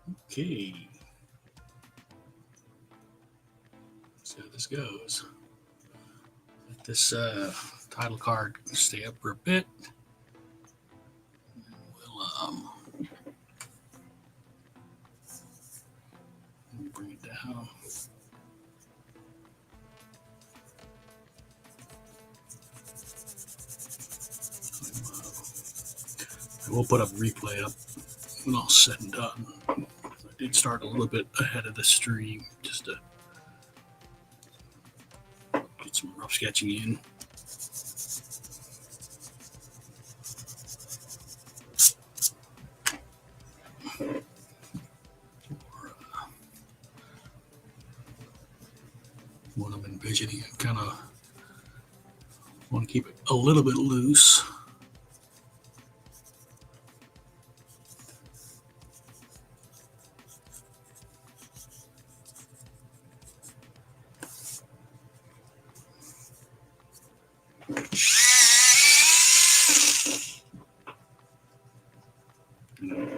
Okay. Let's see how this goes. Let this title card stay up for a bit. We'll bring it down. I will put up replay up when all said and done. I did start a little bit ahead of the stream just to get some rough sketching in. What I'm envisioning, I kind of want to keep it a little bit loose.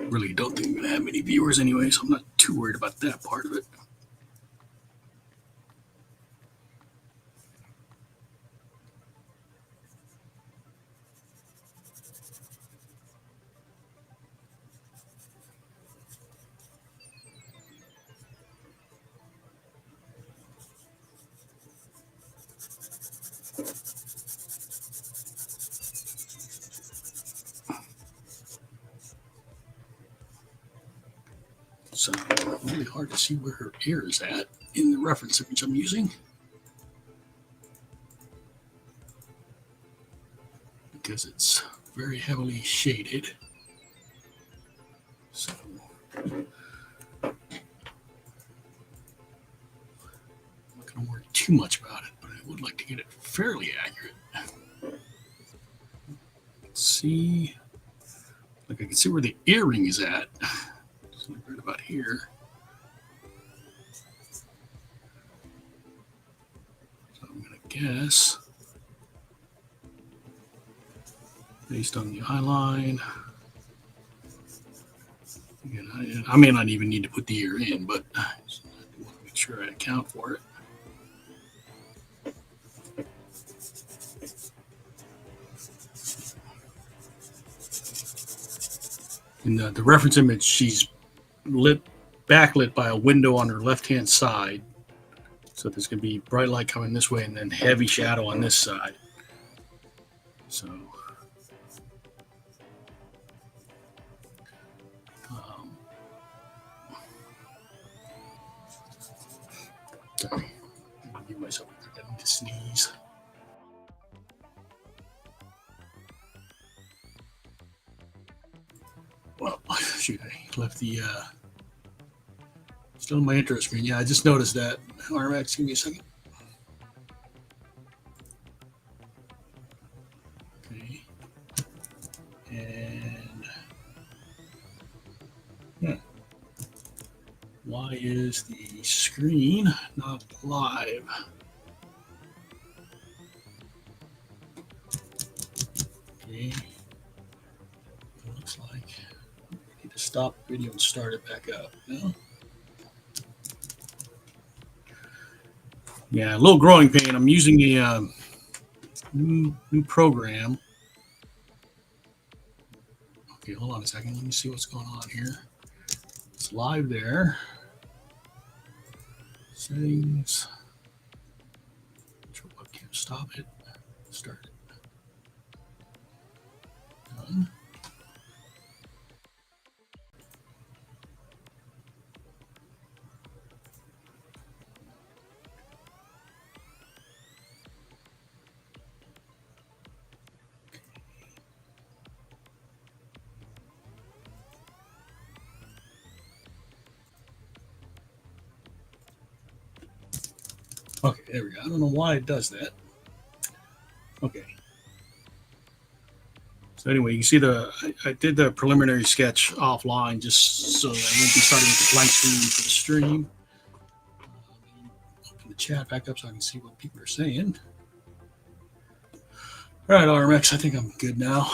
Really don't think I'm going to have many viewers anyway, so I'm not too worried about that part of it. So really hard to see where her ear is at in the reference image I'm using, because it's very heavily shaded. So I'm not going to worry too much about it, but I would like to get it fairly accurate. Let's see, like I can see where the earring is at. Right about here. So I'm going to guess, based on the eye line, again, I may not even need to put the ear in, but I want to make sure I account for it. In the reference image, she's backlit by a window on her left-hand side. So there's going to be bright light coming this way and then heavy shadow on this side. So sorry, I'll give myself a second to sneeze. Well, shoot, I left the still in my intro screen. Yeah, I just noticed that. RMX, give me a second. Okay. And why is the screen not live? Okay. It looks like I need to stop the video and start it back up. No? Yeah, a little growing pain. I'm using a new program. Okay, hold on a second. Let me see what's going on here. It's live there. Settings. Control webcam. Stop it. Start it. Done. Okay, there we go. I don't know why it does that. Okay. So anyway, you can see I did the preliminary sketch offline just so I won't be starting with the blank screen for the stream. Open the chat back up so I can see what people are saying. All right, RMX, I think I'm good now.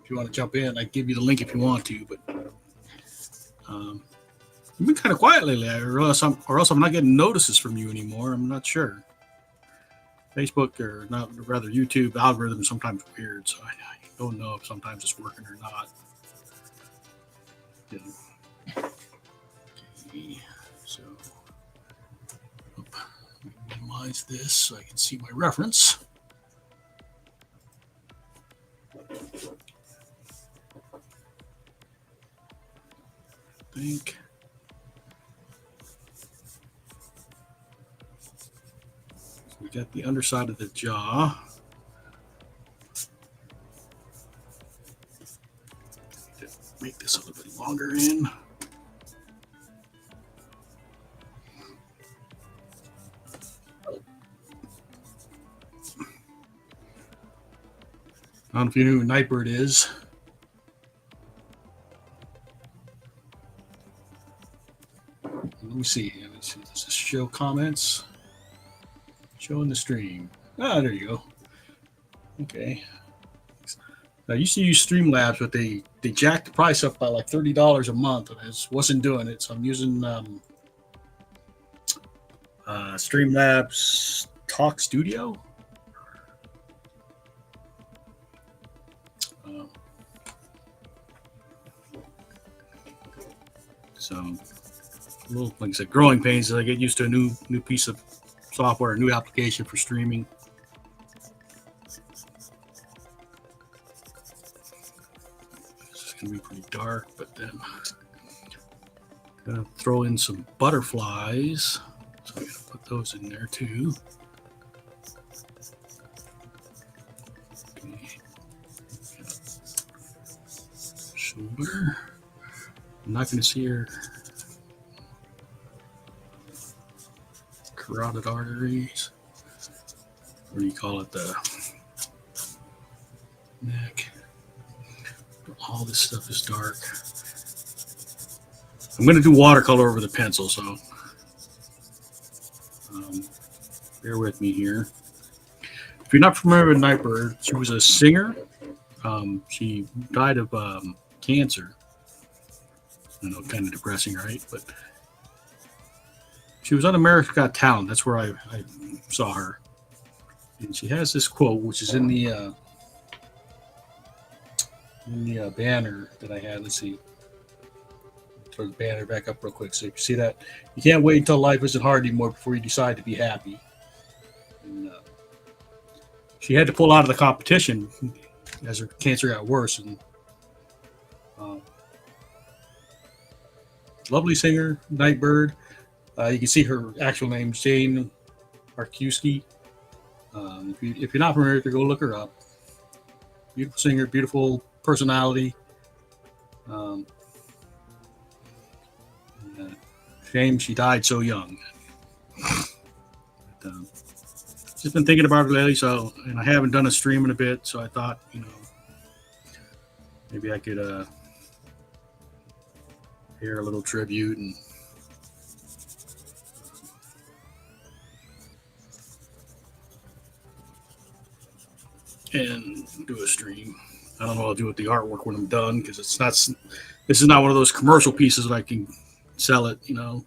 If you want to jump in, I can give you the link if you want to, but You've been kind of quiet lately, or else I'm not getting notices from you anymore. I'm not sure. Facebook or not, rather YouTube algorithm is sometimes weird, so I don't know if sometimes it's working or not. Okay, so minimize this so I can see my reference. I think. We got the underside of the jaw. Make this a little bit longer in. I don't know if you know who Nightbirde is. Let me see. Does this show comments? Showing the stream. Ah, there you go. Okay. I used to use Streamlabs, but they jacked the price up by like $30 a month, and I just wasn't doing it. So I'm using Streamlabs Talk Studio. So, a little, like I said, growing pains as I get used to a new piece of software, a new application for streaming. This is going to be pretty dark, but then going to throw in some butterflies. So I'm going to put those in there too. Okay. Shoulder. I'm not going to see her carotid arteries. What do you call it? The neck. All this stuff is dark. I'm going to do watercolor over the pencil, so bear with me here. If you're not familiar with Nightbirde, she was a singer. She died of cancer. I know, kind of depressing, right? But she was on America's Got Talent. That's where I saw her. And she has this quote, which is in the banner that I had. Let's see. Throw the banner back up real quick. So you see that? You can't wait until life isn't hard anymore before you decide to be happy. And she had to pull out of the competition as her cancer got worse. And lovely singer, Nightbirde. You can see her actual name, Jane Marczewski. If you're not familiar, go look her up. Beautiful singer, beautiful personality. Shame she died so young. But, just been thinking about her lately, and I haven't done a stream in a bit, so I thought, maybe I could hear a little tribute and do a stream. I don't know what I'll do with the artwork when I'm done, because this is not one of those commercial pieces that I can sell it. I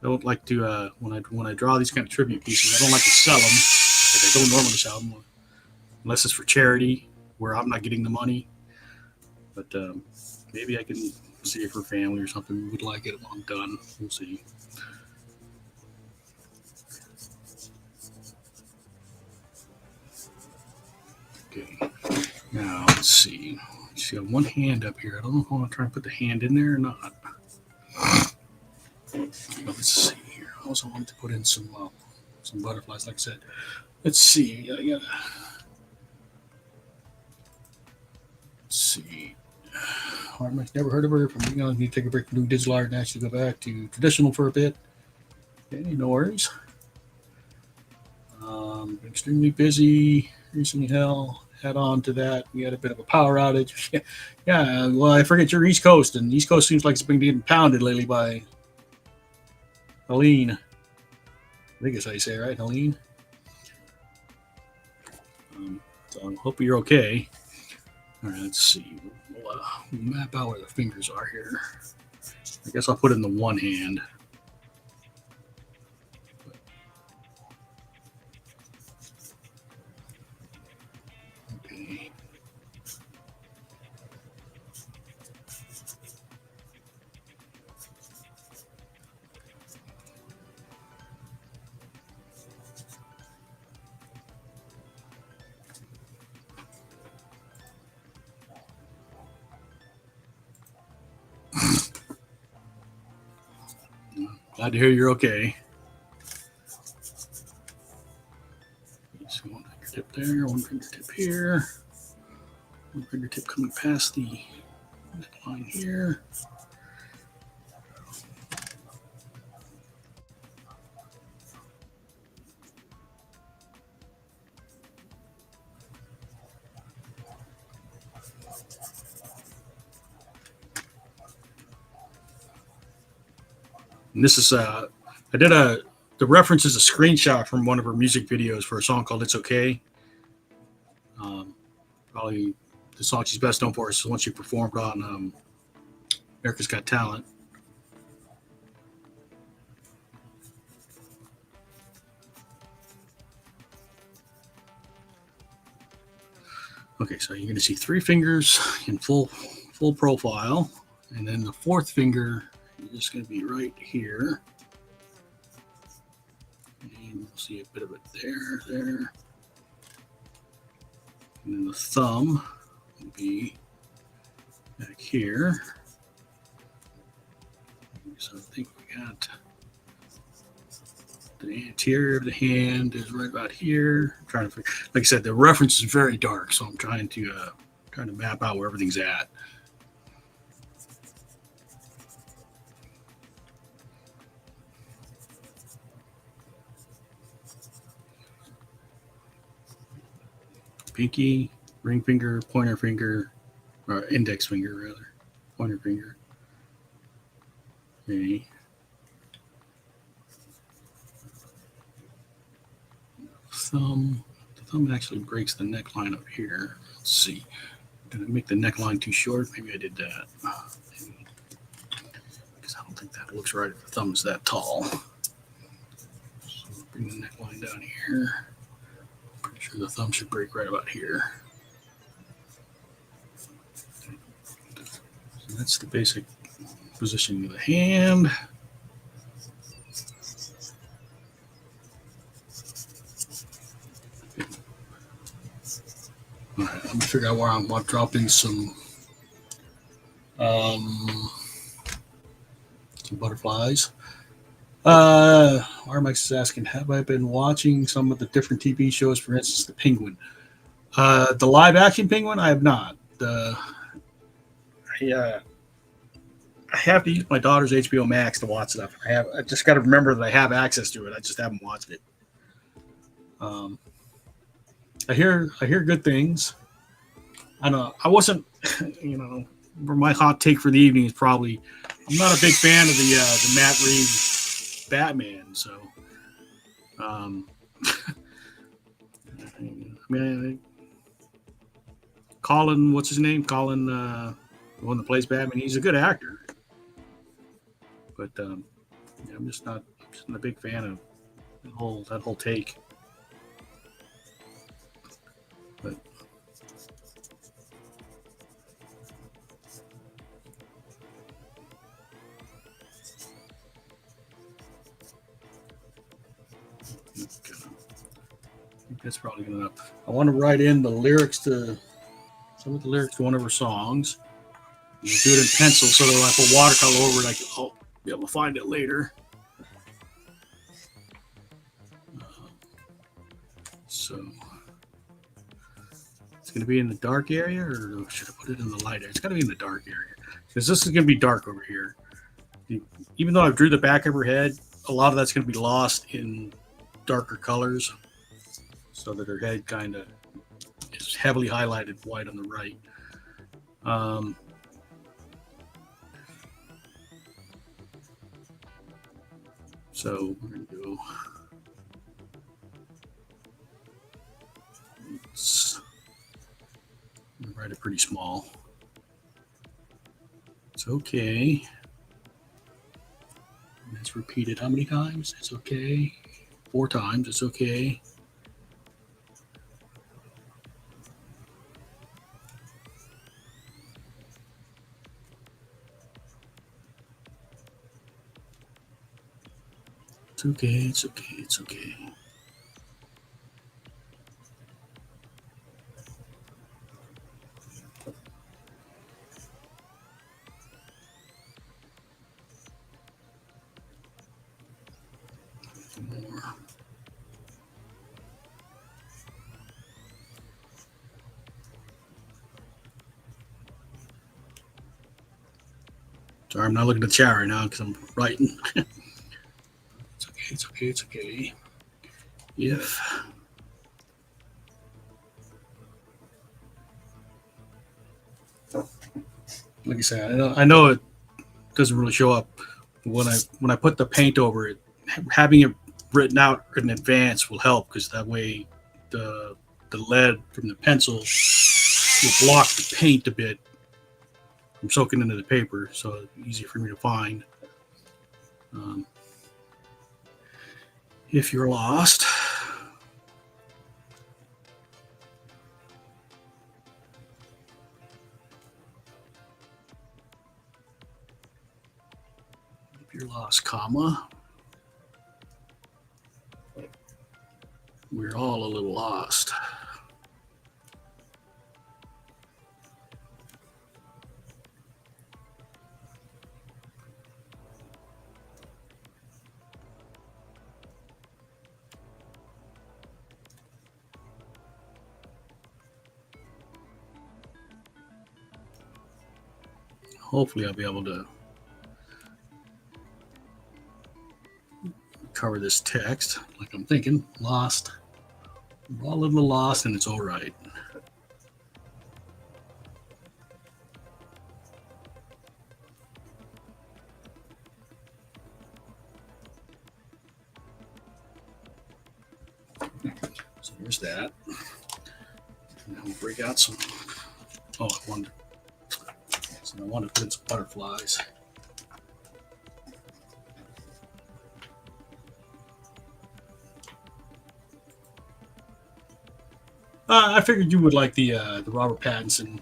don't like to when I draw these kind of tribute pieces, I don't like to sell them. Like, I don't normally sell them unless it's for charity where I'm not getting the money. But maybe I can see if her family or something would like it when I'm done. We'll see. Okay. Now let's see. She's got one hand up here. I don't know if I want to try and put the hand in there or not. Let's see here. I also wanted to put in some butterflies, like I said. Let's see. Let's see. I've never heard of her. You take a break from doing digital art and actually go back to traditional for a bit. Okay, no worries. Extremely busy recently. Head on to that. We had a bit of a power outage. Yeah, well, I forget you're East Coast, and East Coast seems like it's been getting pounded lately by Helene. I think that's how you say it, right? Helene? So I hope you're okay. All right, let's see. We'll map out where the fingers are here. I guess I'll put it in the one hand. Okay. Glad to hear you're okay. So one fingertip there, one fingertip here, one fingertip coming past the line here. And this is the reference is a screenshot from one of her music videos for a song called "It's Okay." Probably the song she's best known for is the one she performed on America's Got Talent. Okay, so you're going to see three fingers in full profile, and then the fourth finger is just going to be right here. And you'll see a bit of it there. And then the thumb will be back here. So I think we got the anterior of the hand is right about here. I'm trying to figure, like I said, the reference is very dark, so I'm trying to map out where everything's at. Pinky, ring finger, pointer finger, or index finger rather, pointer finger. Okay. Thumb. The thumb actually breaks the neckline up here. Let's see. Did I make the neckline too short? Maybe I did that. Because I don't think that looks right if the thumb is that tall. So bring the neckline down here. Pretty sure the thumb should break right about here. So that's the basic positioning of the hand. All right, I'm gonna figure out where I'm going to drop in some butterflies. Armax is asking, have I been watching some of the different TV shows, for instance, The Penguin? The live action Penguin, I have not. I have to use my daughter's HBO Max to watch stuff. I just got to remember that I have access to it. I just haven't watched it. I hear good things. I know I wasn't, my hot take for the evening is probably I'm not a big fan of the Matt Reeves Batman. So, I mean, Colin, what's his name? Colin, the one that plays Batman. He's a good actor, but I'm just not a big fan of that whole take. But I think that's probably good enough. I want to write in the lyrics to some of the lyrics to one of her songs. Do it in pencil so that when I put watercolor over it, I'll be able to find it later. So it's going to be in the dark area, or should I put it in the light area? It's got to be in the dark area because this is going to be dark over here. Even though I drew the back of her head, a lot of that's going to be lost in darker colors so that her head kind of is heavily highlighted white on the right. So we're going to go. I'm going to write it pretty small. It's okay. It's repeated how many times? It's okay. 4 times. It's okay. It's okay. It's okay. It's okay. More. Sorry, I'm not looking at the chat right now because I'm writing. It's okay. It's okay. It's okay. If like I said, I know it doesn't really show up when I put the paint over it. Having it written out in advance will help because that way the lead from the pencil will block the paint a bit from soaking into the paper, so it's easy for me to find. If you're lost. If you're lost, comma. We're all a little lost. Hopefully I'll be able to cover this text like I'm thinking. Lost. We're all a little lost and it's all right. So here's that. Now we'll break out some. Oh, I wanted to put in some butterflies. I figured you would like the Robert Pattinson,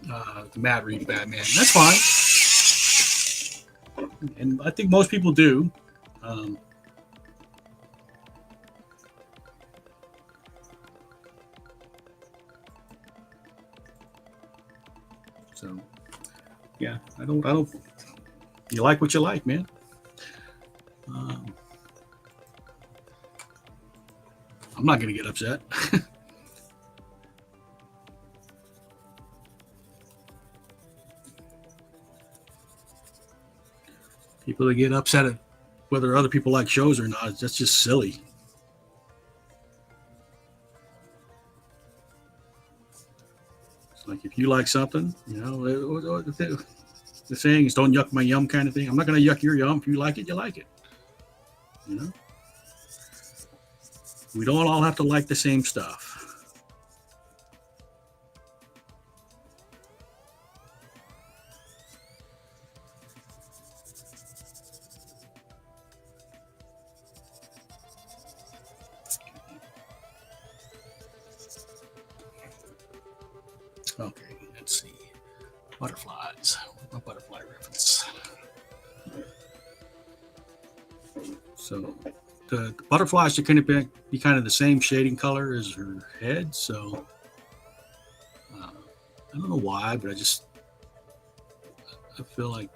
the Matt Reeves Batman. That's fine, and I think most people do. So, yeah, I don't. You like what you like, man. I'm not gonna get upset. People that get upset at whether other people like shows or not, that's just silly. It's like if you like something, the saying is "Don't yuck my yum" kind of thing. I'm not going to yuck your yum. If you like it, you like it. You know, we don't all have to like the same stuff. Okay, let's see. Butterflies. A butterfly reference. So the butterflies are going to be kind of the same shading color as her head. So I don't know why, but I feel like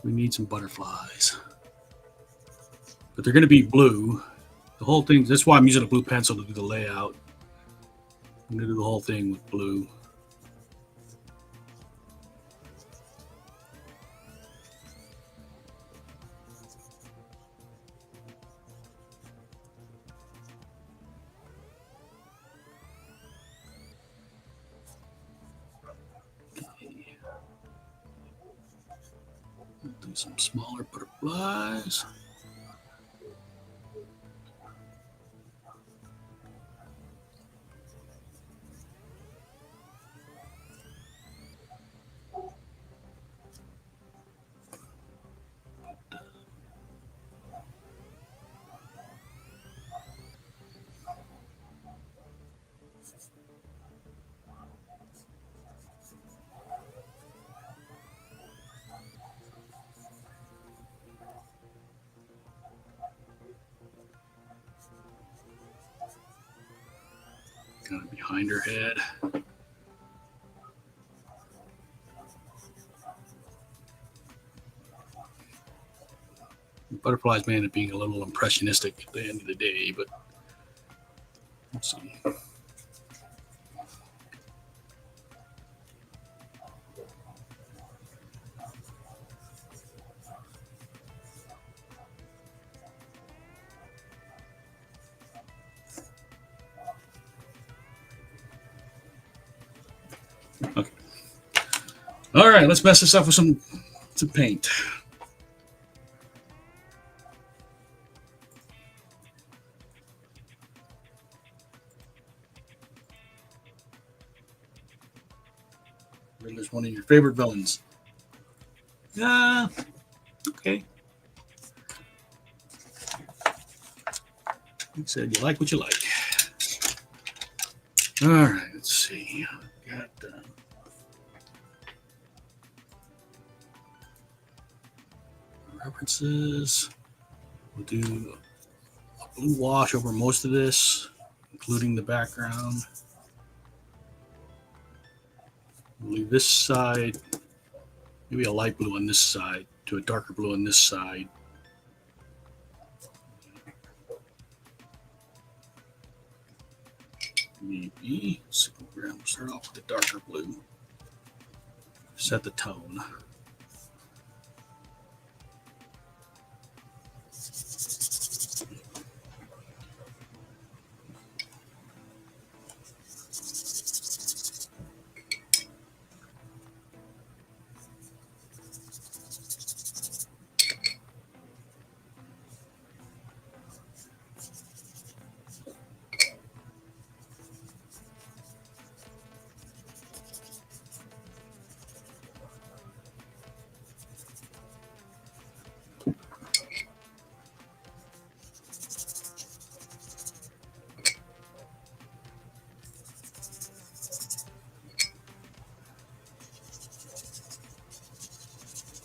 we need some butterflies. But they're going to be blue. The whole thing, that's why I'm using a blue pencil to do the layout. I'm going to do the whole thing with blue. Do some smaller butterflies. kind of behind her head. Butterflies may end up being a little impressionistic at the end of the day, but let's see. Okay. All right, let's mess this up with some paint. Riddler's one of your favorite villains. Okay. You said you like what you like. All right, let's see. Got references. We'll do a blue wash over most of this, including the background. We'll leave this side, maybe a light blue on this side to a darker blue on this side. Maybe. So we'll start off with the darker blue. Set the tone.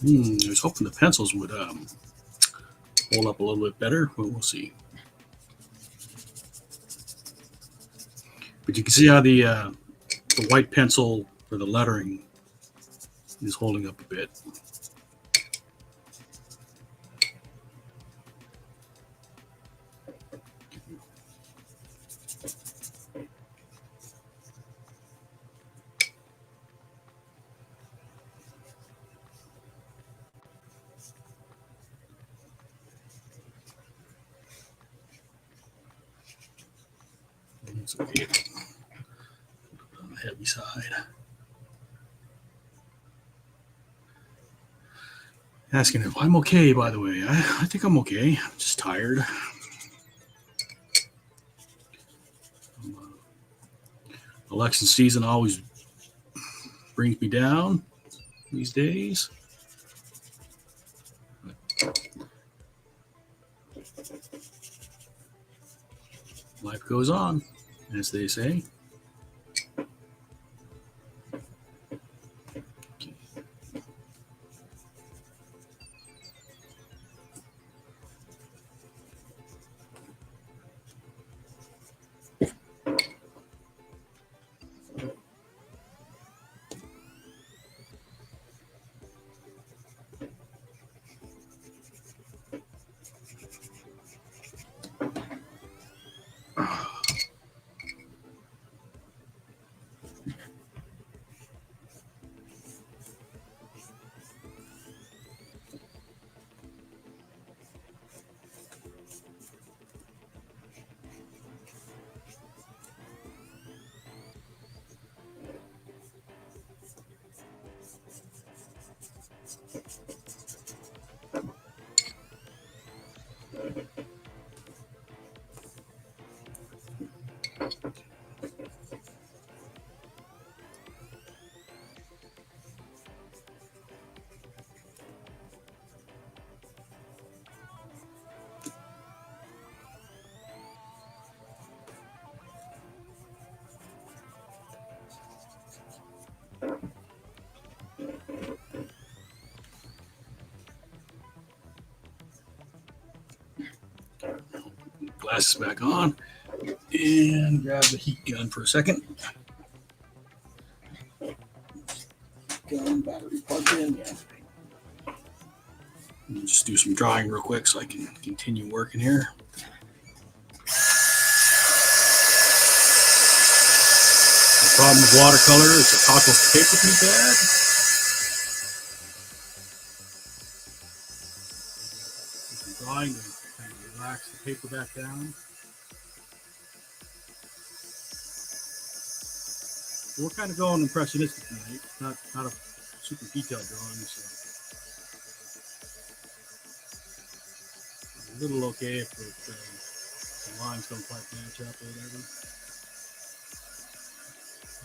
I was hoping the pencils would hold up a little bit better, but we'll see. But you can see how the white pencil for the lettering is holding up a bit. It's okay. On the heavy side. Asking if I'm okay, by the way. I think I'm okay. I'm just tired. Election season always brings me down these days. Life goes on, as they say. Glasses back on. And grab the heat gun for a second. Gun battery plugged in. Yeah. Just do some drying real quick so I can continue working here. The problem with watercolor is it toggles the paper pretty bad. I'm drawing to kind of relax the paper back down. So we're kind of going impressionistic tonight. Not a super detailed drawing, so a little okay if the lines don't quite match up or whatever.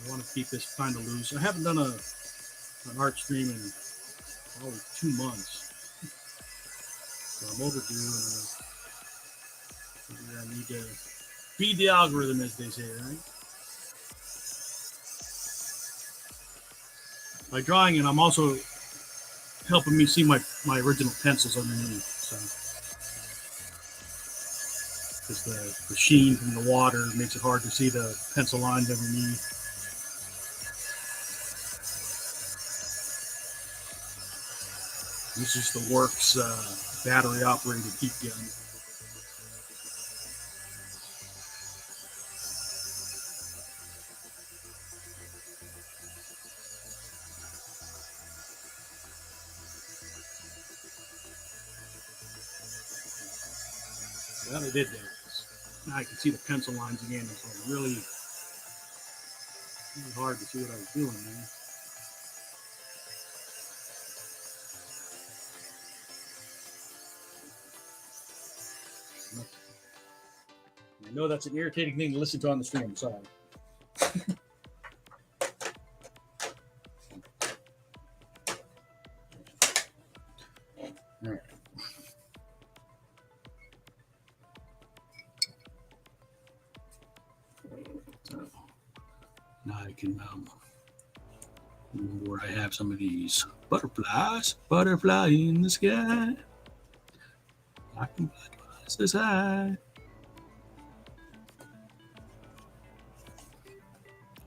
I want to keep this kind of loose. I haven't done an art stream in probably 2 months, so I'm overdue. I need to feed the algorithm, as they say, right? By drawing it, I'm also helping me see my original pencils underneath. So, because the sheen from the water makes it hard to see the pencil lines underneath. This is the Works battery-operated heat gun. Well, I did that. Now I can see the pencil lines again. It's really hard to see what I was doing there. I know that's an irritating thing to listen to on the stream. Sorry. All right. So now I can where I have some of these butterflies, butterfly in the sky. I can butterflies this high.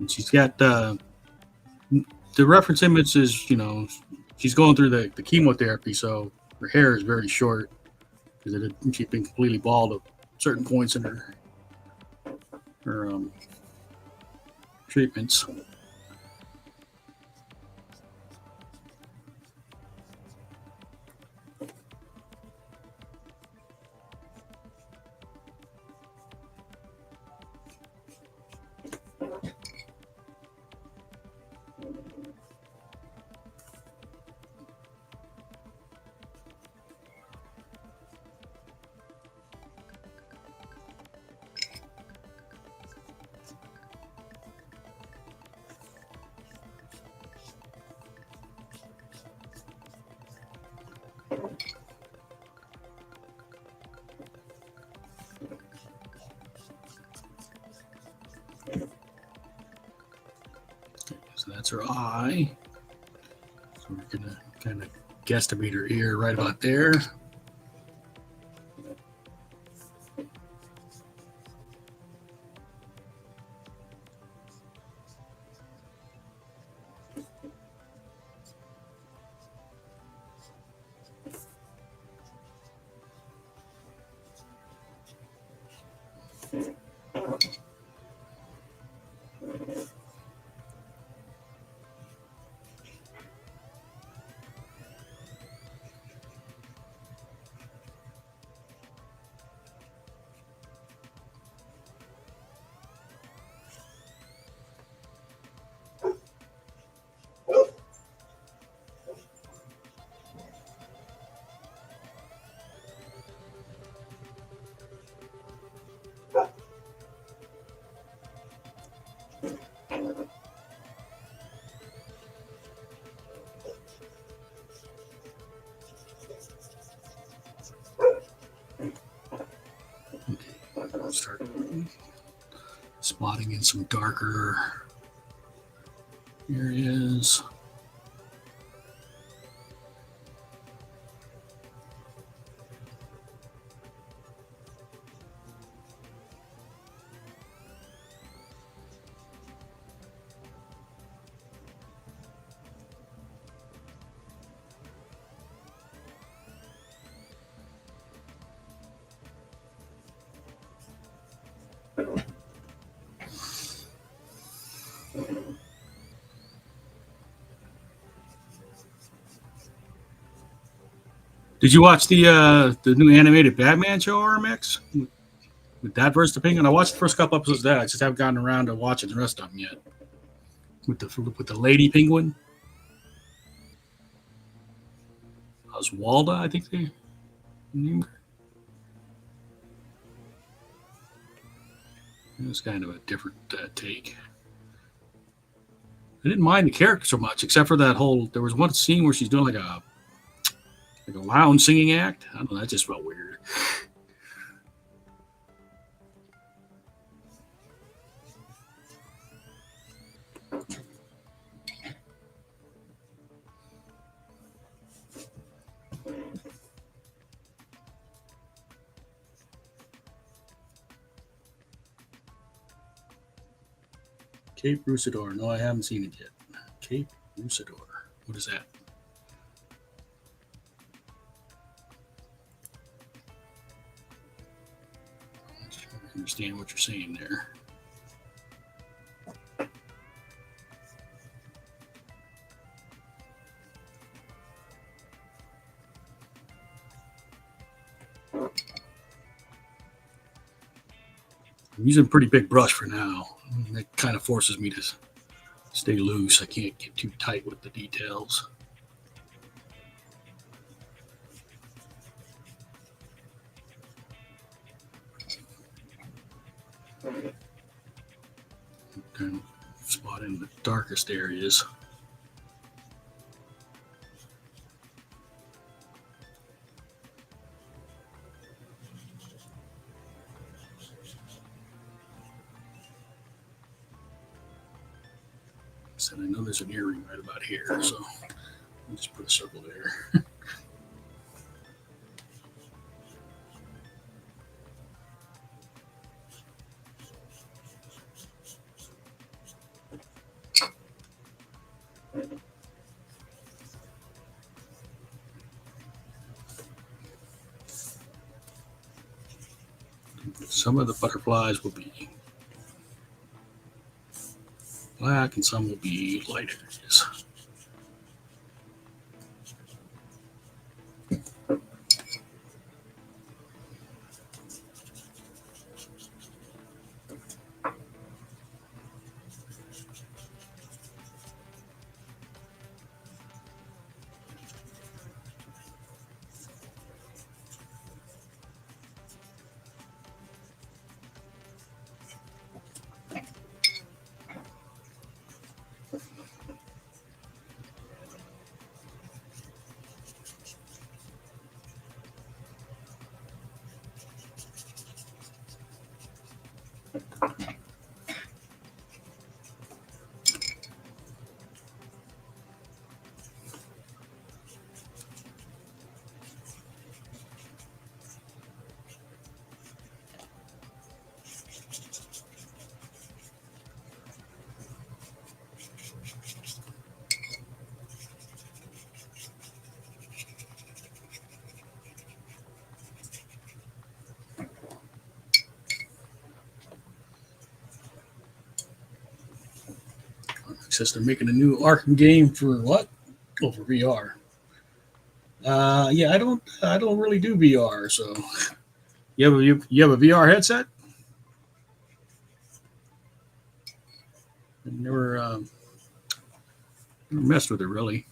And she's got the reference image is, she's going through the chemotherapy, so her hair is very short because she's been completely bald at certain points in her treatments. So that's her eye. So we're going to kind of guesstimate her ear right about there. Start spotting in some darker areas. Did you watch the new animated Batman show, RMX? With that versus the Penguin? I watched the first couple episodes of that. I just haven't gotten around to watching the rest of them yet. With the Lady Penguin. Oswalda, I think they named her. It was kind of a different take. I didn't mind the character so much, except for that whole. There was one scene where she's doing like a lounge singing act. I don't know. That just felt weird. Cape Rusador. No, I haven't seen it yet. Cape Rusador. What is that? I understand what you're saying there. I'm using a pretty big brush for now. That kind of forces me to stay loose. I can't get too tight with the details. Kind of spot in the darkest areas. I know there's an earring right about here, so I'll just put a circle there. Some of the butterflies will be black and some will be light areas. Says they're making a new Arkham game for what? Oh, for VR. Yeah, I don't really do VR. So you have a VR headset? I never messed with it really.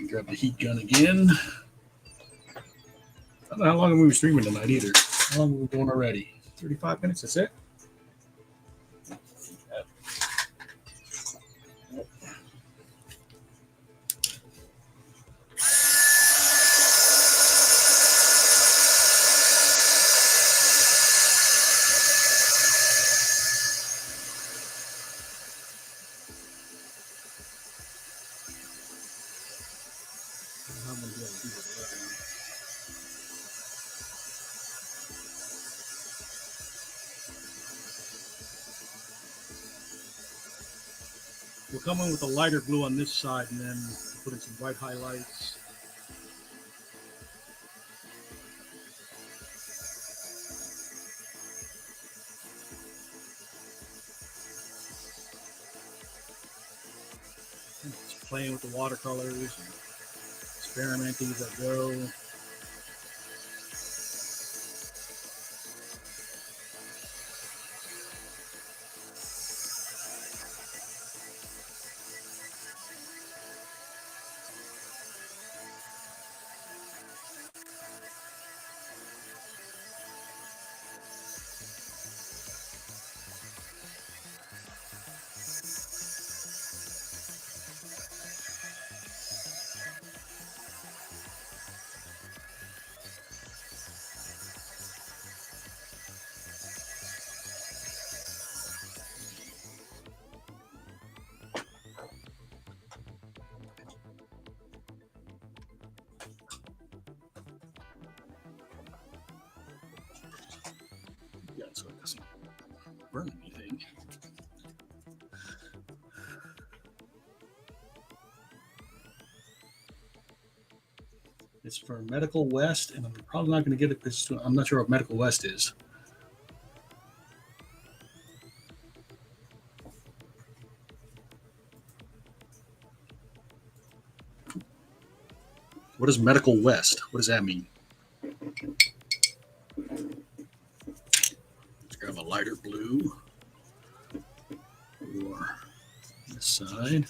Grab the heat gun again. I don't know how long we were streaming tonight either. How long are we going already? 35 minutes, that's it? we'll come in with a lighter blue on this side, and then we'll put in some white highlights. Just playing with the watercolors, and experimenting as I go. So it doesn't burn anything. It's for Medical West, and I'm probably not going to get it because I'm not sure what Medical West is. What is Medical West? What does that mean? Grab a lighter blue for this side.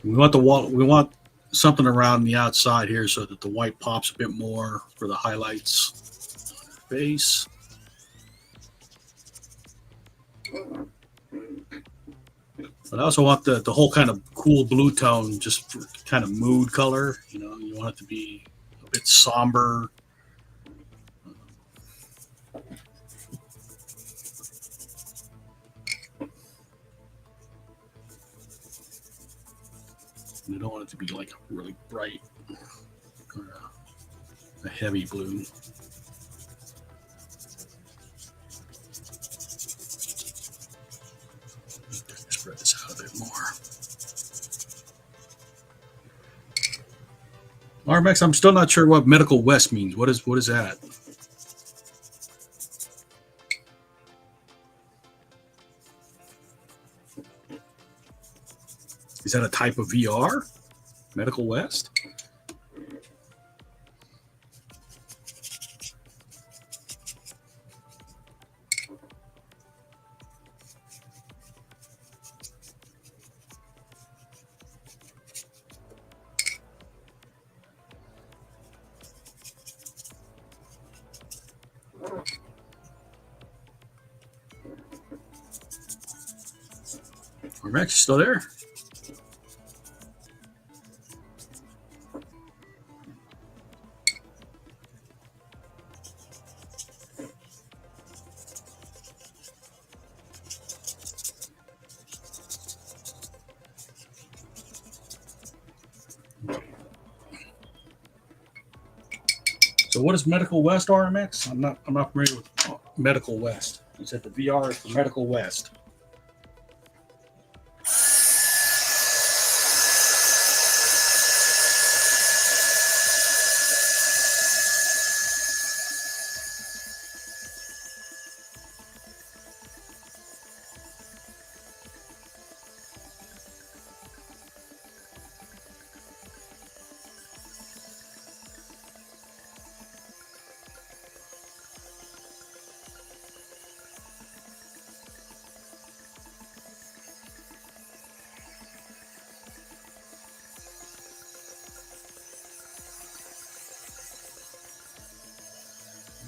We want the wall. We want something around the outside here so that the white pops a bit more for the highlights on the face. But I also want the whole kind of cool blue tone, just for kind of mood color. You know, you want it to be a bit somber. You don't want it to be like a really bright or a heavy blue. Spread this out a bit more. RMX, I'm still not sure what Medical West means. What is that? Is that a type of VR? Medical West? Rex, still there? So what is Medical West, RMX? I'm not familiar with Medical West. You said the VR is for Medical West.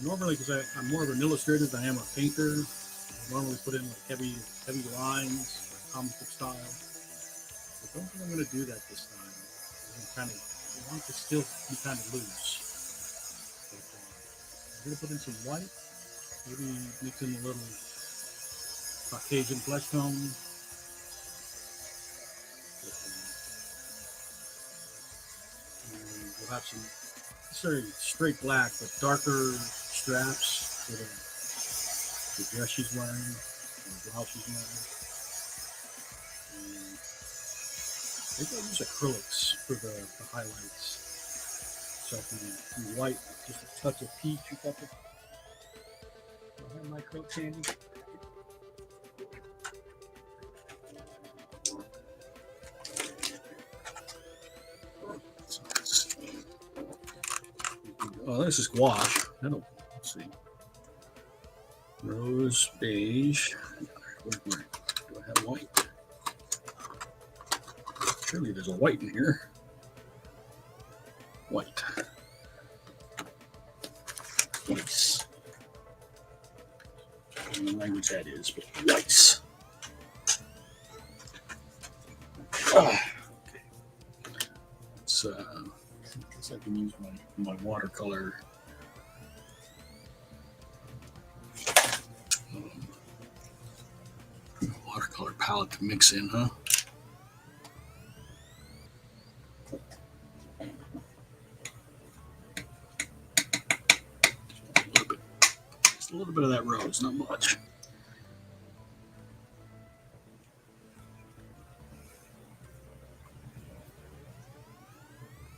Normally, because I'm more of an illustrator than I am a painter, I normally put in like heavy lines, like comic book style. I don't think I'm going to do that this time. I want it to still be kind of loose. But, I'm going to put in some white, maybe mix in a little Caucasian flesh tone. And we'll have some, not necessarily straight black, but darker straps for the dress she's wearing, and the blouse she's wearing. And I think I'll use acrylics for the highlights. So the white, just a touch of peach, a couple. I have my acrylics handy. Oh, this is gouache. Let's see. Rose, beige. Do I have white? Surely there's a white in here. White. Whites. I don't know what language that is, but whites. Okay. Let's, I guess I can use my watercolor. Watercolor palette to mix in, huh? Just a little bit of that rose, not much.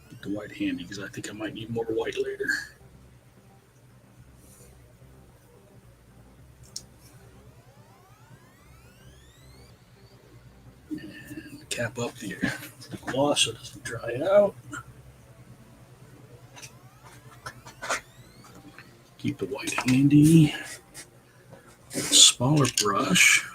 Get the white handy because I think I might need more white later. And cap up the gloss so it doesn't dry out. Keep the white handy. A smaller brush.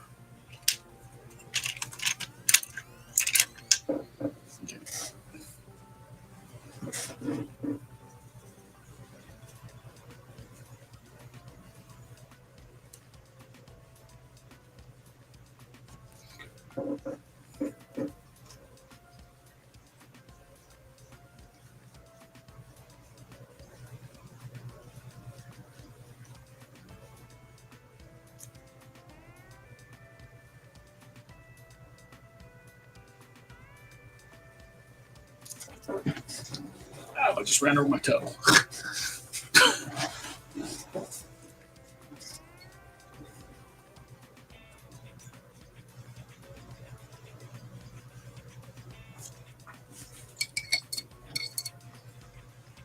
Okay. I just ran over my toe.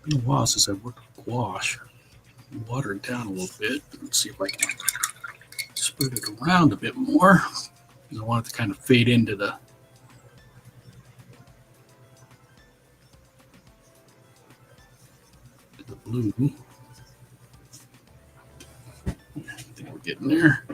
Been a while since I worked with gouache. Water it down a little bit. Let's see if I can spread it around a bit more. I want it to kind of fade into the blue. I think we're getting there.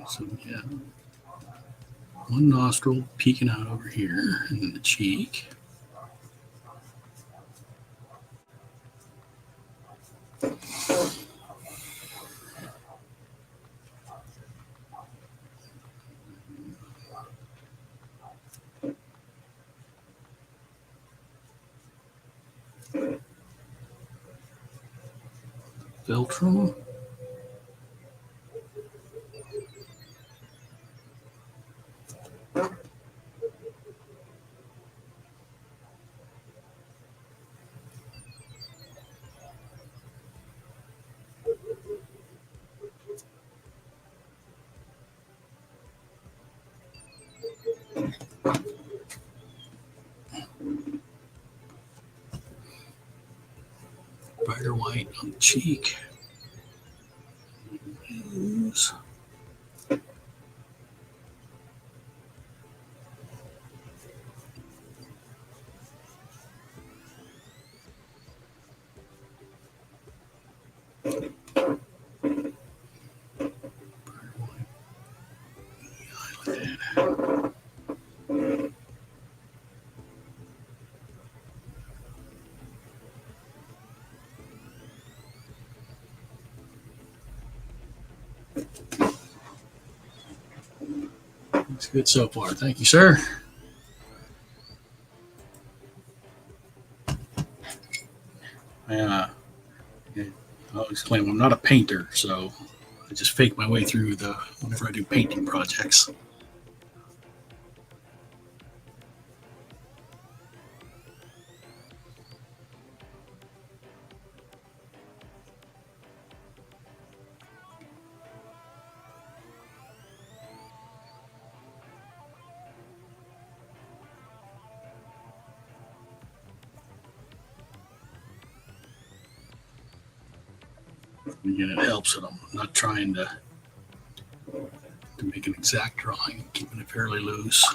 So yeah, one nostril peeking out over here, and then the cheek. Philtrum. Brighter white on the cheek. Use. Looks good so far. Thank you, sir. I'll explain. I'm not a painter, so I just fake my way through whenever I do painting projects. Again, it helps that I'm not trying to make an exact drawing, keeping it fairly loose.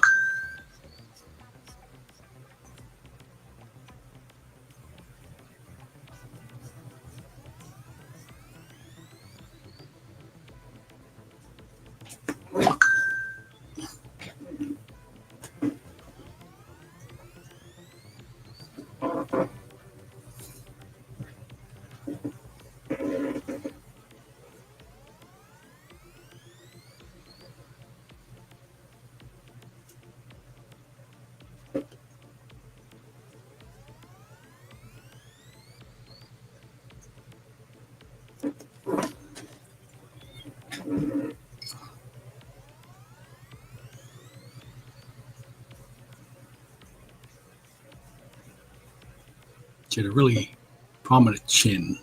She had a really prominent chin.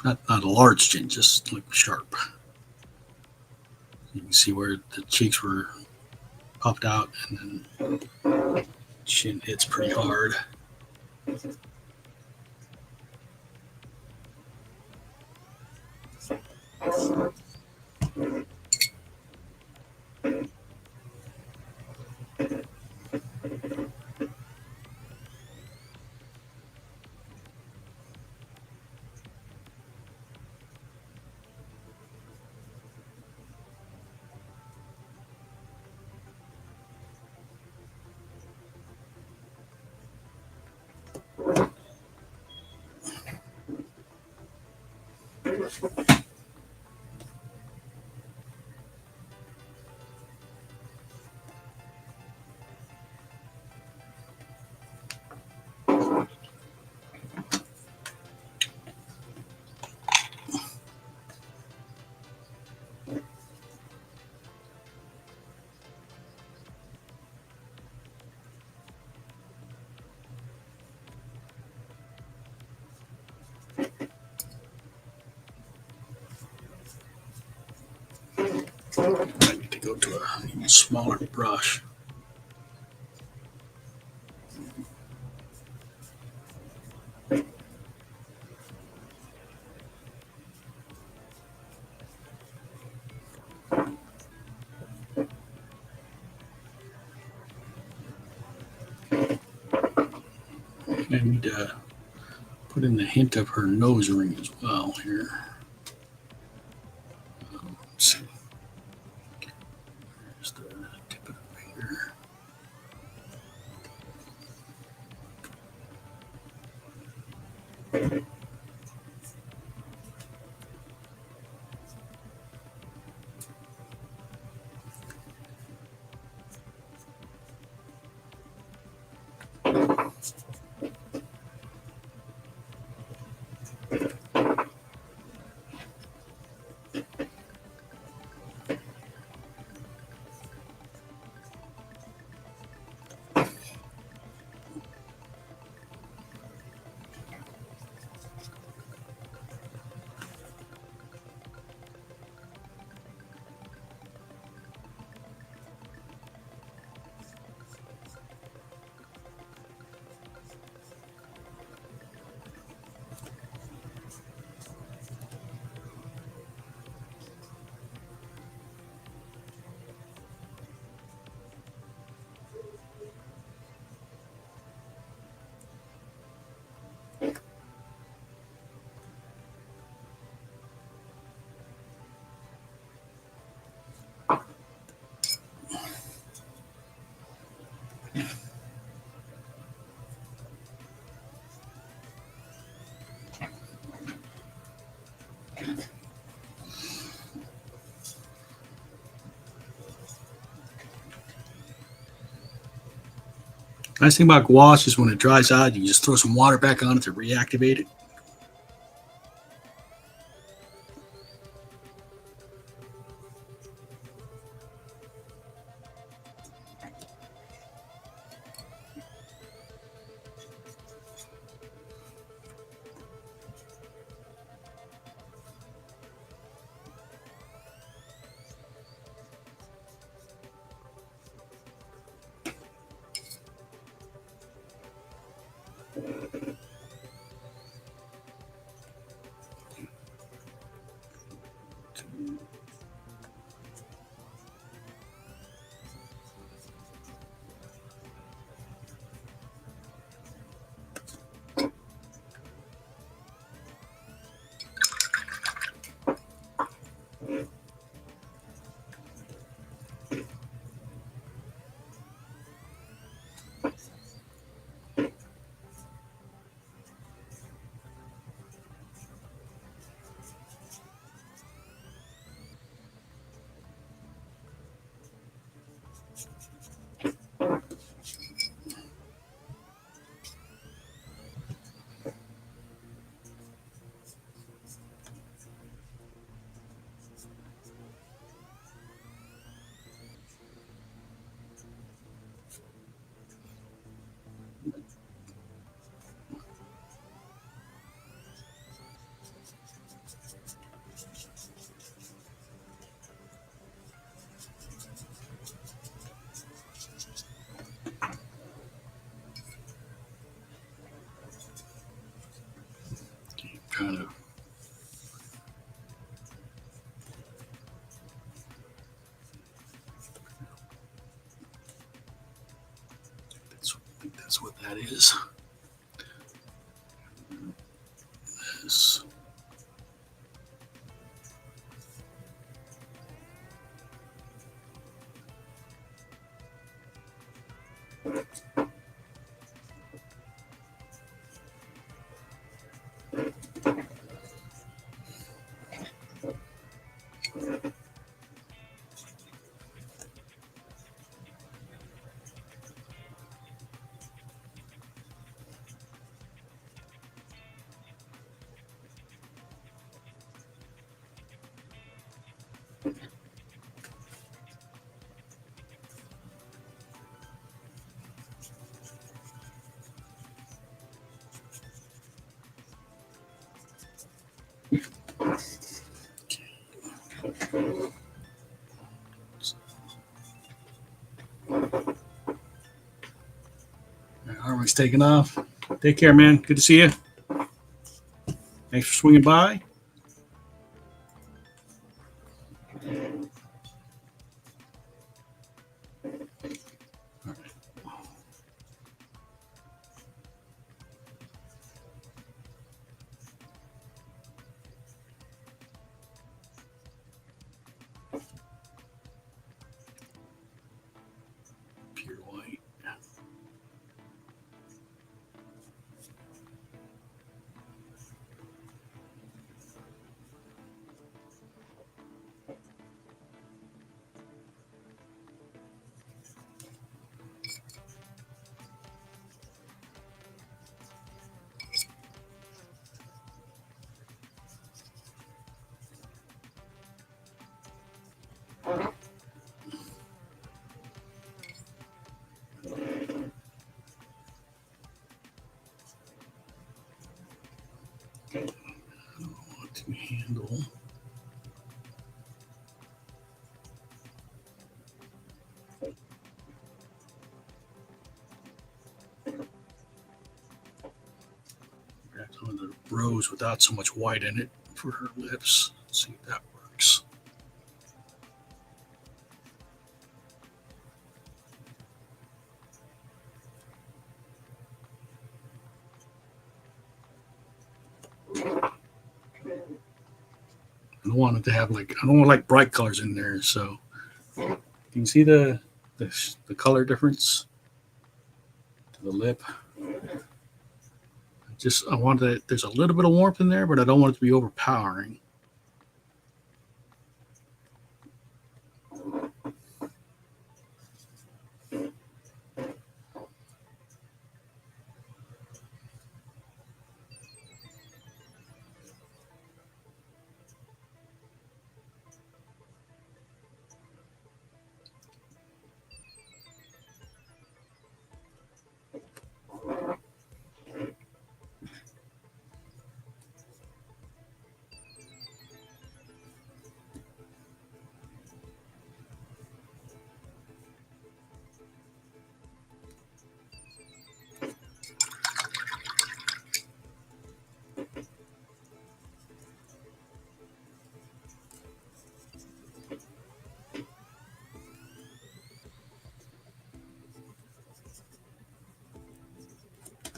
Not a large chin, just like sharp. You can see where the cheeks were popped out, and then chin hits pretty hard. I need to go to a even smaller brush. I need to put in the hint of her nose ring as well here. Let's see. There's the tip of the finger. I Nice thing about gouache is when it dries out, you just throw some water back on it to reactivate it. Kind of. I think that's what that is. This. Harmony's taking off. Take care, man. Good to see you. Thanks for swinging by. Pure white. To handle. Grab some of the rose without so much white in it for her lips. Let's see if that works. I don't want it to have I don't want like bright colors in there. So you can see the color difference. the lip. I want that. There's a little bit of warmth in there, but I don't want it to be overpowering.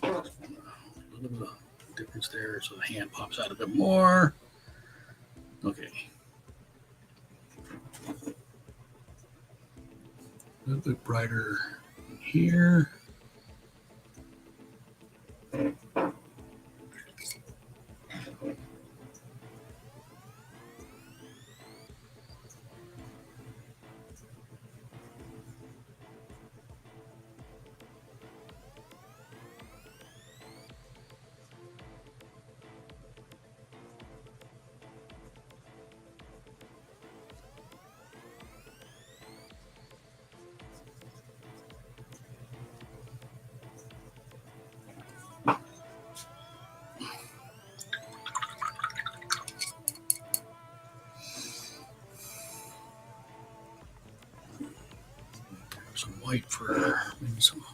A little bit of difference there, so the hand pops out a bit more. Okay. A little bit brighter here. Some white for maybe some.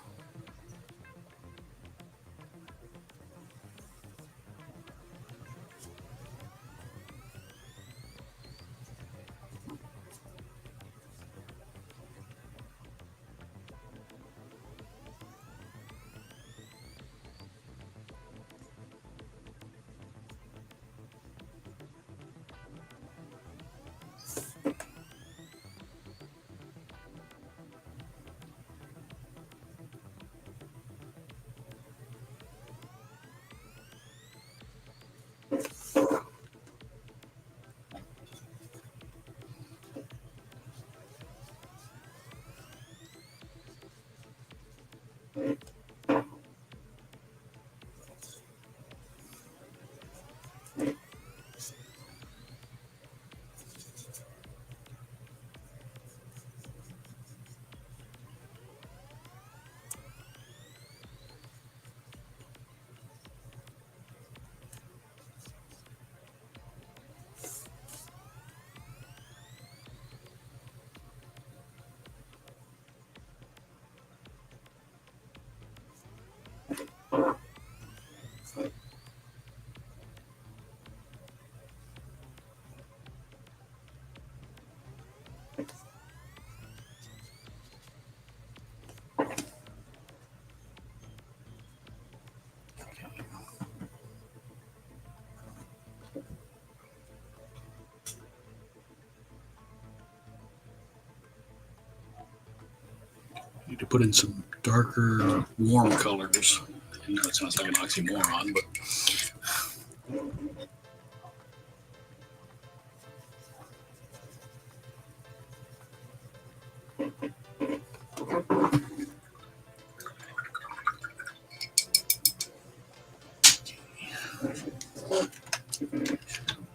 Need to put in some darker, warm colors. I know it sounds like an oxymoron, but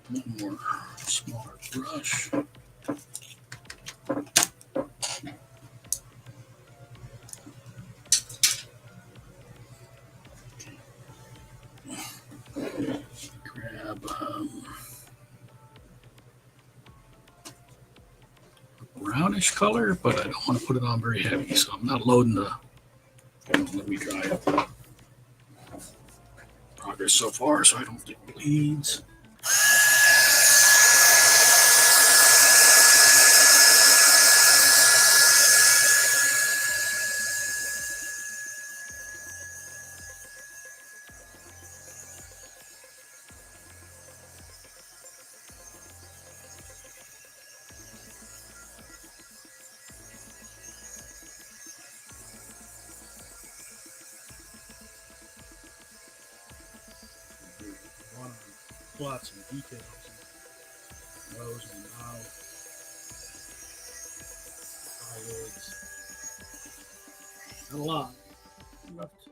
one more smaller brush. Grab a brownish color, but I don't want to put it on very heavy, so I'm not loading the. Let me dry up. Progress so far, so I don't get bleeds. Lots of details. Nose and mouth, eyelids. Not a lot left.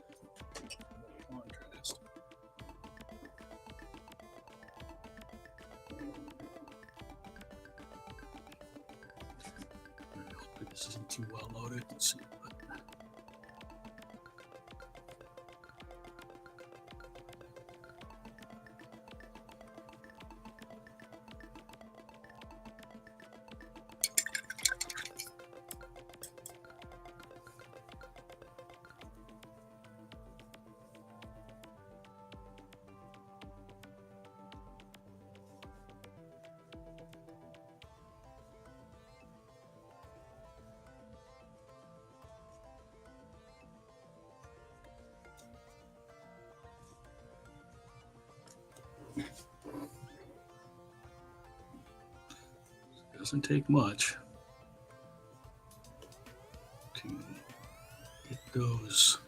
Contrast. Hopefully this isn't too well loaded. Let's see. Doesn't take much to get those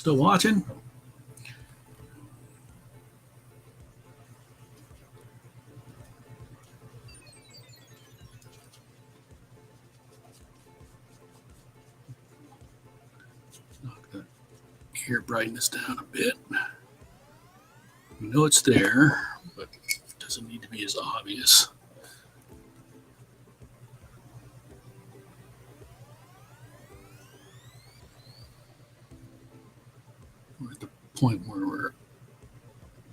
Still watching? Knock that ear brightness down a bit. We know it's there, but it doesn't need to be as obvious. We're at the point where we're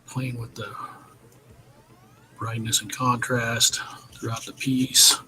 playing with the brightness and contrast throughout the piece.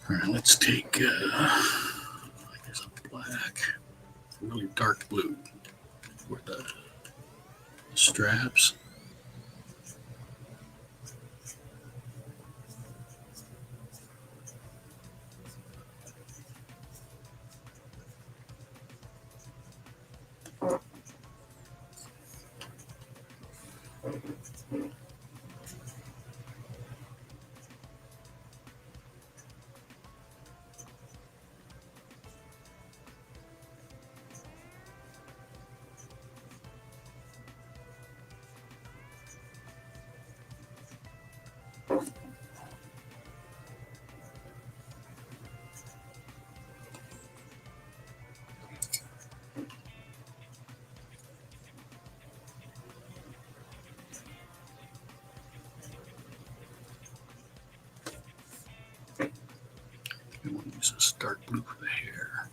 All right, let's take, there's a black, really dark blue for the straps. And we'll use this dark blue for the hair.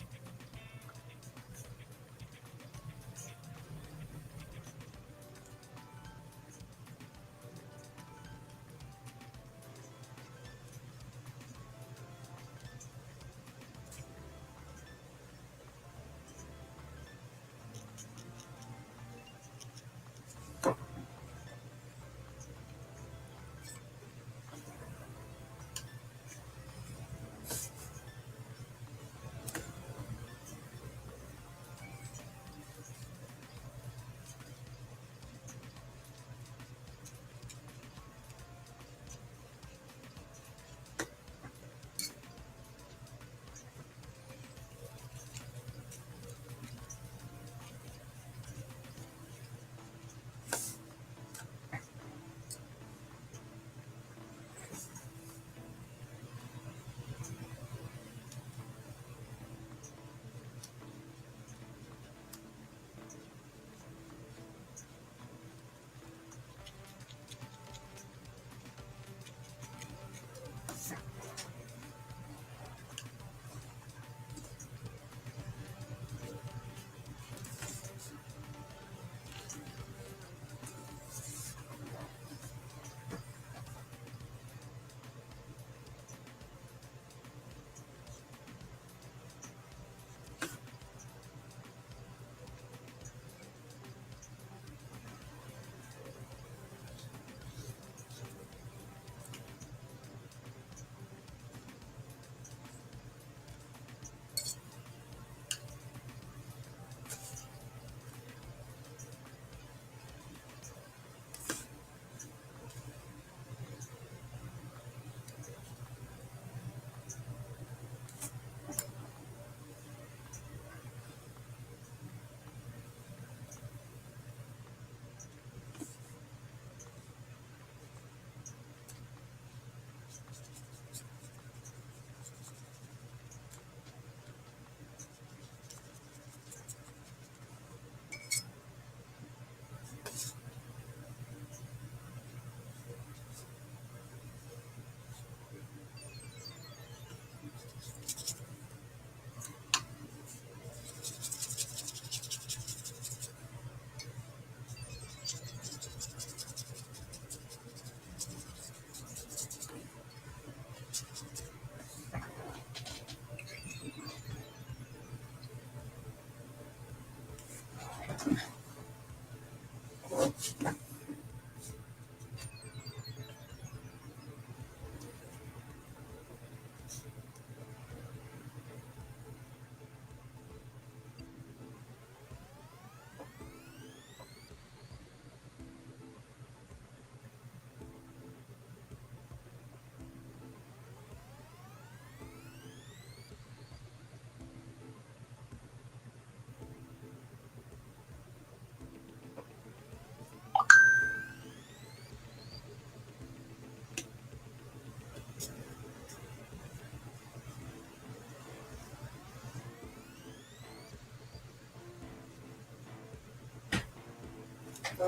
I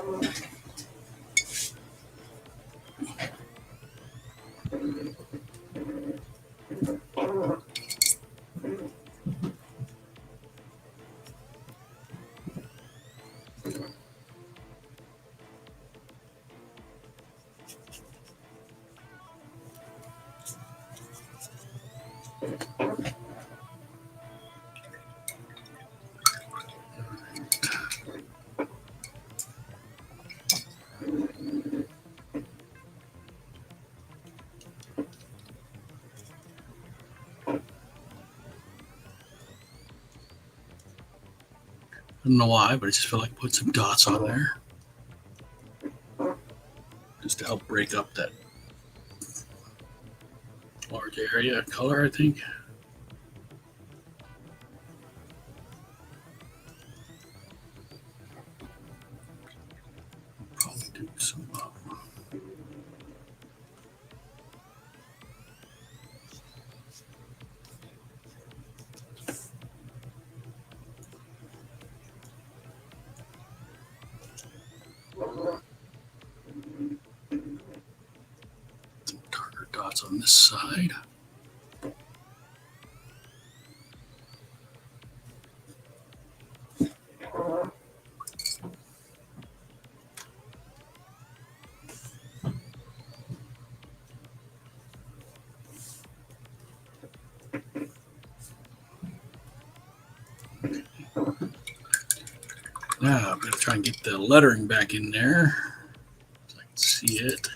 don't know why, but I just feel like put some dots on there just to help break up that large area of color, I think. Probably do some darker dots on this side. Now I'm going to try and get the lettering back in there so I can see it.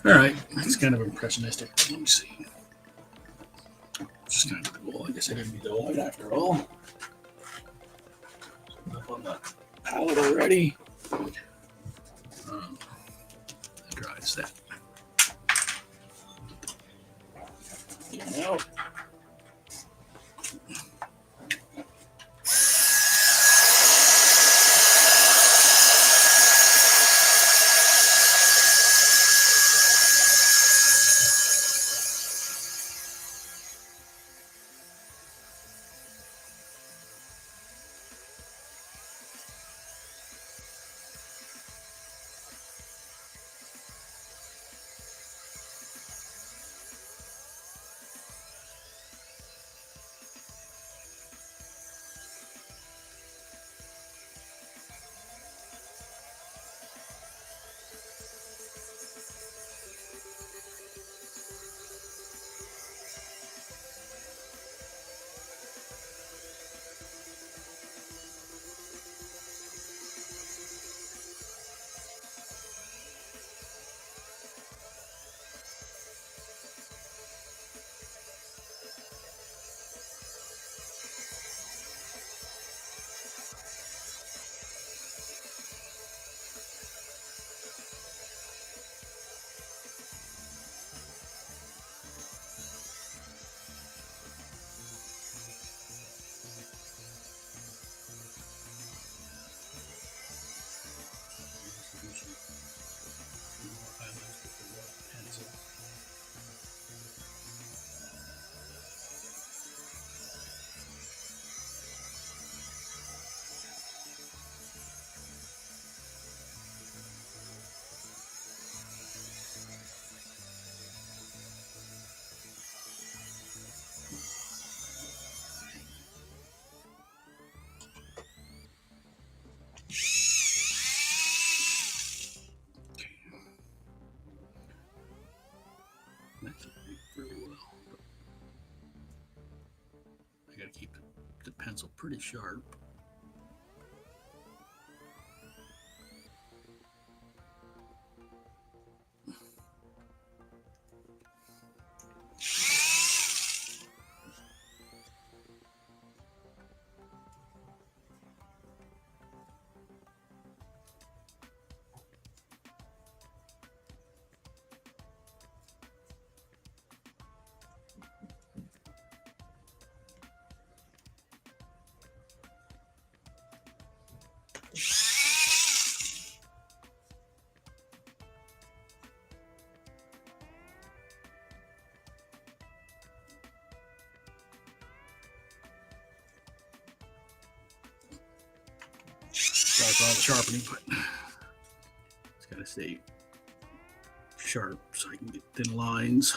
All right, it's kind of impressionistic. Let me see. Just kind of cool. I guess I didn't need the light after all. Up on the palette already. That dries that. Get out. Actually, really well. But I got to keep the pencil pretty sharp. Sorry for all the sharpening, but it's got to stay sharp so I can get thin lines.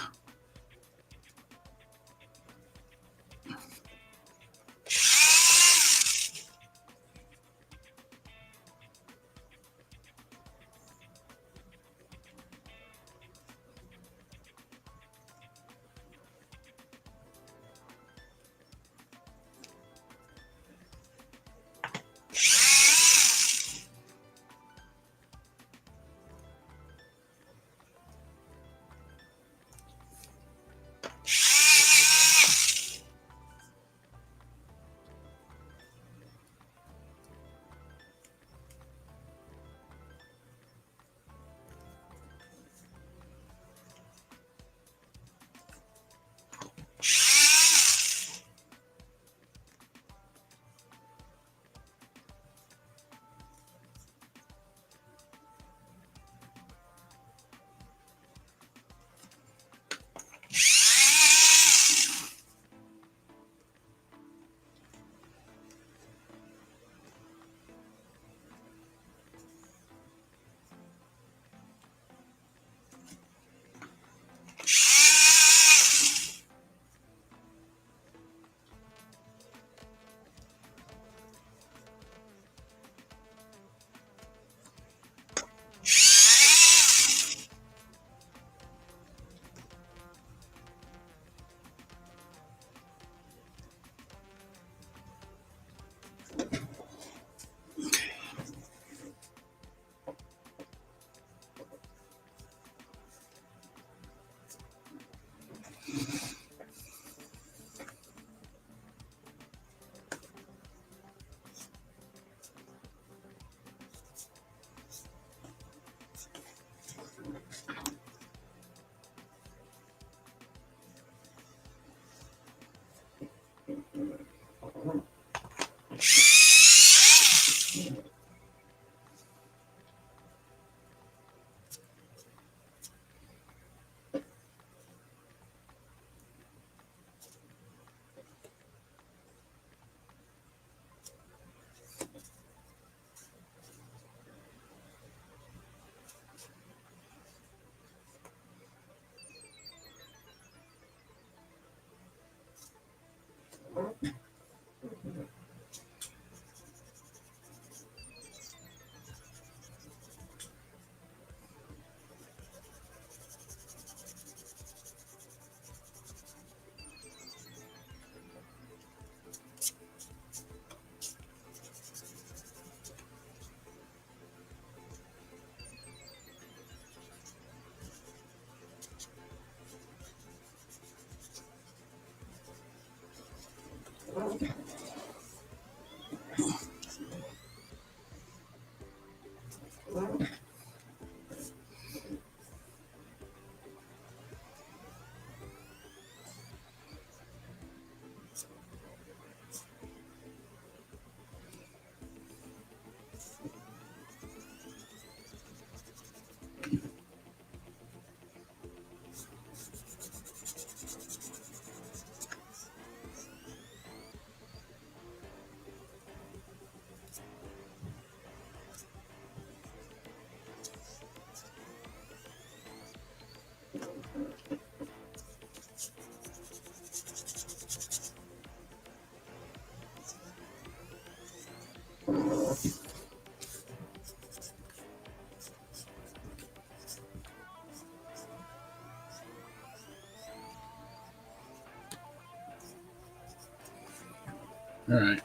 All right.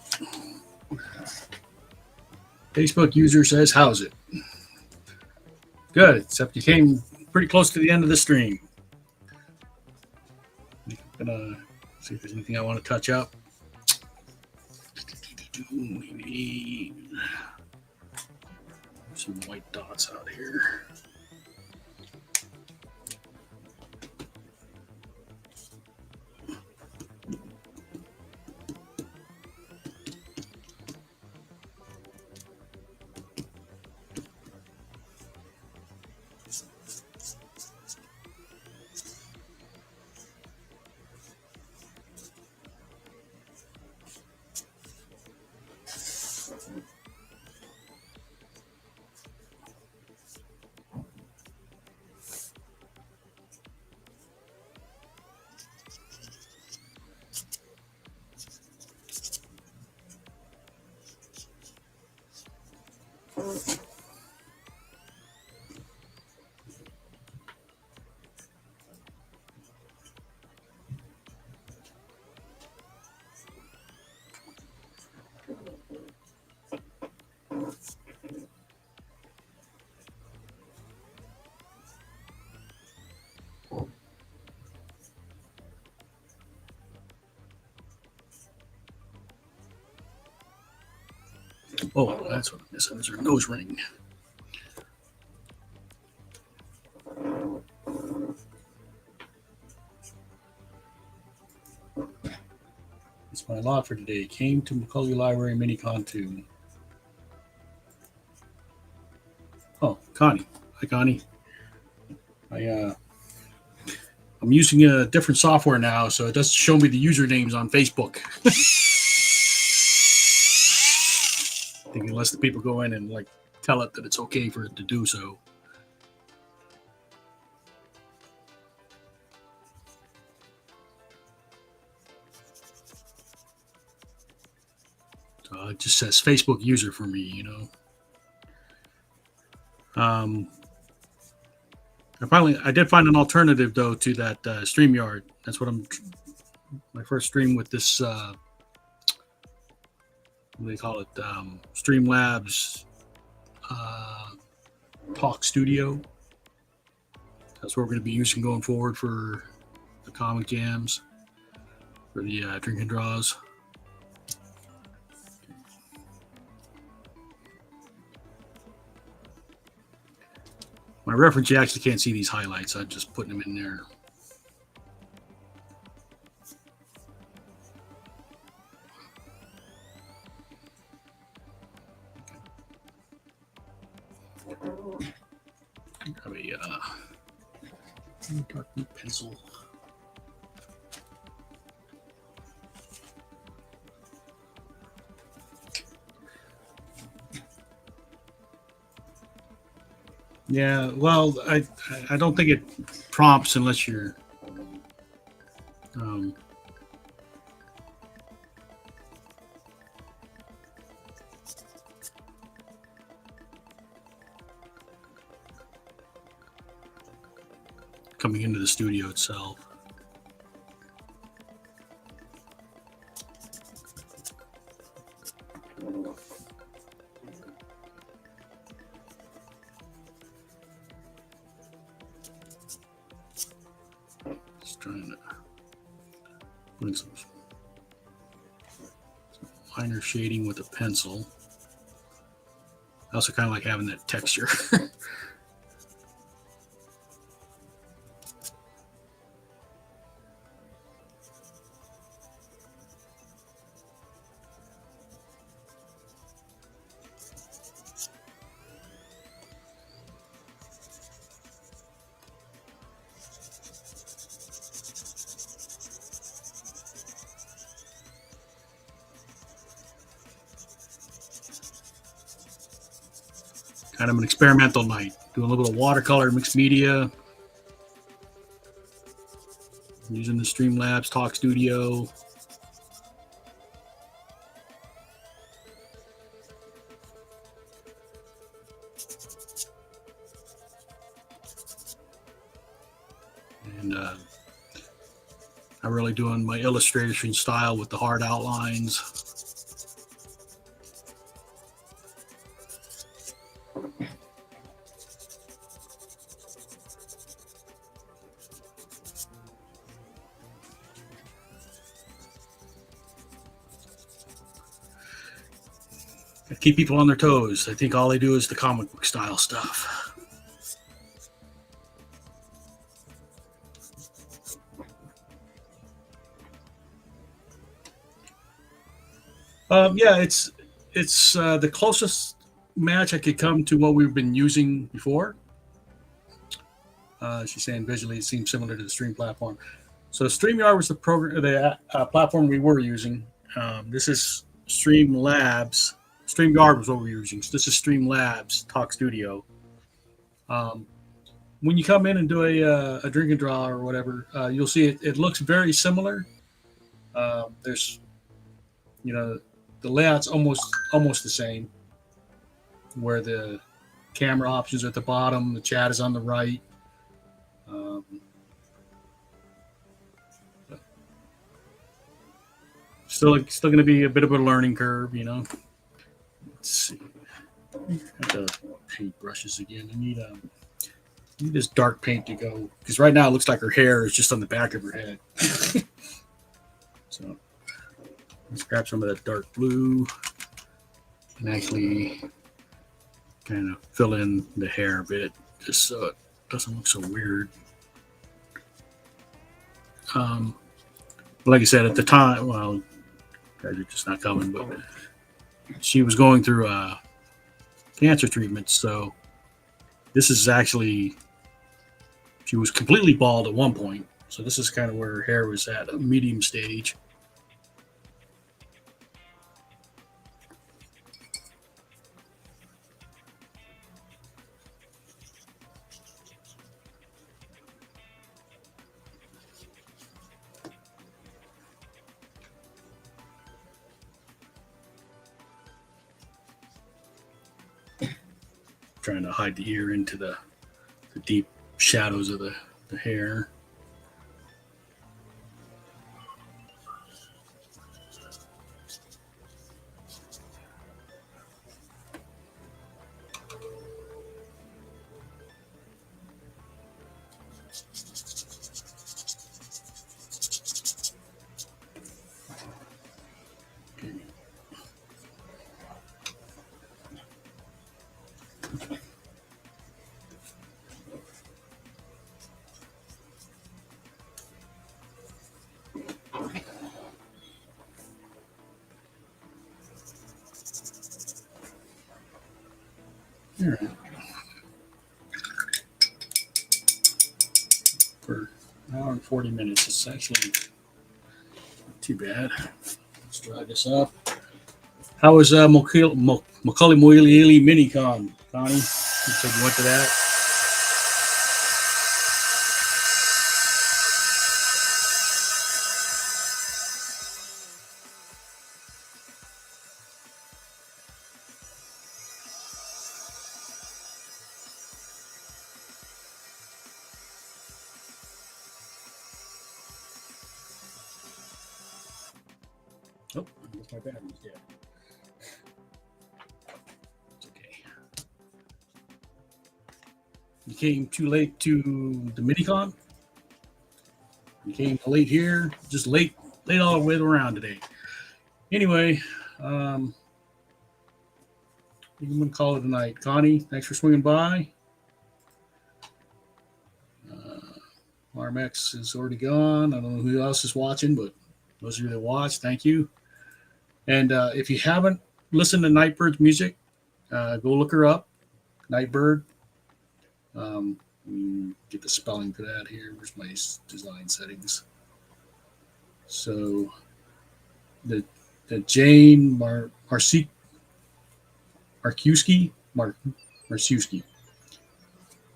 Facebook user says, how's it? Good, except you came pretty close to the end of the stream. I'm gonna see if there's anything I want to touch up. Maybe some white dots out here. Oh, that's what I'm missing. Is our nose ring. It's my lot for today. Came to Macaulay Library Minicon 2. Oh, Connie. Hi, Connie. I'm using a different software now, so it doesn't show me the usernames on Facebook. I think unless the people go in and like tell it that it's okay for it to do so. So it just says Facebook user for me, you know. I did find an alternative though to that StreamYard. That's what my first stream with this. What do they call it? Streamlabs Talk Studio. That's what we're going to be using going forward for the comic jams, for the drink and draws. My reference, you actually can't see these highlights. I'm just putting them in there. Grab a dark blue pencil. Yeah, well, I don't think it prompts unless you're coming into the studio itself. Just trying to put in some minor shading with a pencil. I also kind of like having that texture. Kind of an experimental night. Doing a little bit of watercolor, mixed media. Using the Streamlabs Talk Studio. And I'm really doing my illustration style with the hard outlines. keep people on their toes. I think all they do is the comic book style stuff. Yeah, it's the closest match I could come to what we've been using before. She's saying visually it seems similar to the Stream platform. So StreamYard was the program, the platform we were using. This is Streamlabs. StreamYard was what we were using. So this is Streamlabs Talk Studio. When you come in and do a drink and draw or whatever, you'll see it looks very similar. There's, the layout's almost the same, where the camera options are at the bottom, the chat is on the right. Still going to be a bit of a learning curve, Let's see. I have to paint brushes again. I need this dark paint to go, because right now it looks like her hair is just on the back of her head. So let's grab some of that dark blue and actually kind of fill in the hair a bit, just so it doesn't look so weird. Like I said, at the time, well, guys are just not coming, but she was going through cancer treatment, so this is actually, she was completely bald at one point, so this is kind of where her hair was at a medium stage. Trying to hide the ear into the deep shadows of the hair. All right. For an hour and 40 minutes, it's actually not too bad. Let's dry this up. How was Macaulay Moiley Minicon, Connie? You said you went to that? Oh, I guess my battery's dead. It's okay. You came too late to the Minicon? You came late here? Just late all the way around today. Anyway, you can call it a night. Connie, thanks for swinging by. RMX is already gone. I don't know who else is watching, but those of you that watch, thank you. And if you haven't listened to Nightbirde's music, go look her up, Nightbirde. Get the spelling for that here. Where's my design settings? So the Jane Marczewski,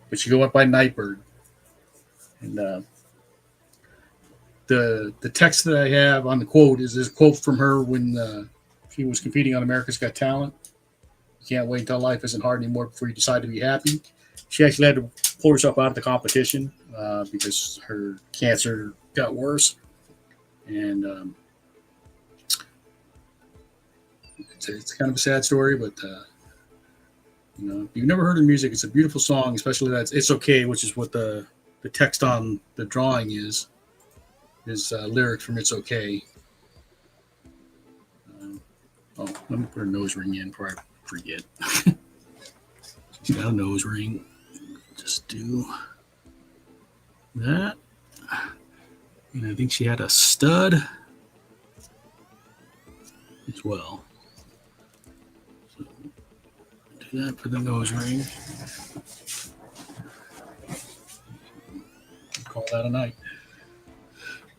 but she go up by Nightbirde. And the text that I have on the quote is this quote from her when she was competing on America's Got Talent. You can't wait until life isn't hard anymore before you decide to be happy. She actually had to pull herself out of the competition because her cancer got worse. And it's kind of a sad story, but if you've never heard her music, it's a beautiful song, especially that It's Okay, which is what the text on the drawing is lyrics from It's Okay. Let me put a nose ring in before I forget. She's got a nose ring. Just do that. And I think she had a stud as well. So do that for the nose ring. Call that a night.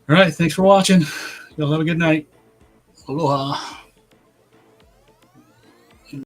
All right, thanks for watching. Y'all have a good night. Aloha.